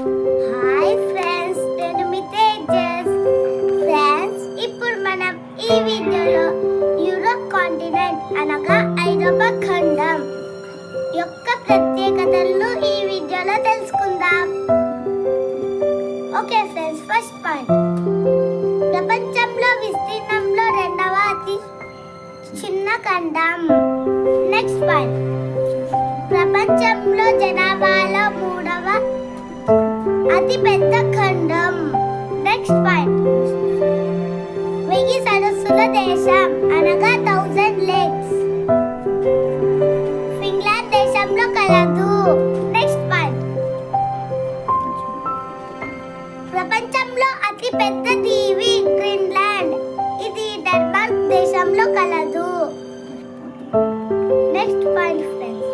Hi friends, నేను మీ Tejas. Friends, ఇప్పుడు మనం ఈ వీడియోలో యూరోప్ కాంటినెంట్ అనగా ఐరోపా ఖండం యొక్క ప్రత్యేకతలను ఈ వీడియోలో తెలుసుకుందాం. ఓకే ఫ్రెండ్స్, ఫస్ట్ పాయింట్, ప్రపంచంలో విస్తీర్ణంలో రెండవ అతి చిన్న ఖండం. నెక్స్ట్ పాయింట్, ప్రపంచంలో జనాభాలో మూడవ అతి పెద్ద ఖండం. నెక్స్ట్ పాయింట్, 1000 సరస్సుల దేశం అనగా 1000 లేక్స్. ఫిన్లాండ్ దేశంలో కలదు. నెక్స్ట్ పాయింట్, ప్రపంచంలో అతి పెద్ద దీవి గ్రీన్లాండ్. ఇది డెన్మార్క్ దేశంలో కలదు. Next point friends,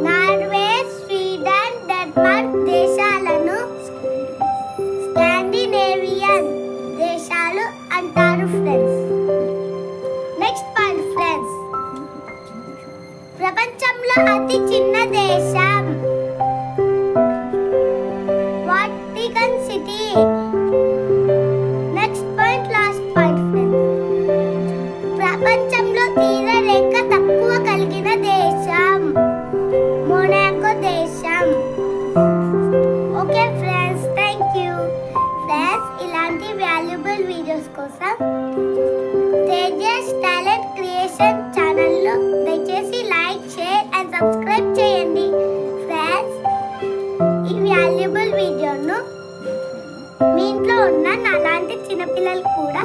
Norway, Sweden, Denmark దేశాలను స్కాండినేవియన్ దేశాలు అంటారు ఫ్రెండ్స్. నెక్స్ట్ పాయింట్ ఫ్రెండ్స్, ప్రపంచంలో అతి చిన్న దేశం Vatican city. Next point, last point friends, ప్రపంచంలో తీర రేఖ తక్కువ కలిగిన దేశం మొనాకో దేశం. Okay friends, thank you. Friends, ఇలాంటి వాల్యుబుల్ వీడియోస్ కోసం తేజస్ టాలెంట్ క్రియేషన్ ఛానల్లో దయచేసి లైక్, షేర్ అండ్ సబ్స్క్రైబ్ చేయండి. ఫ్రెండ్స్, ఈ వాల్యుబుల్ వీడియోను మీ ఇంట్లో ఉన్న నాలాంటి చిన్నపిల్లలు కూడా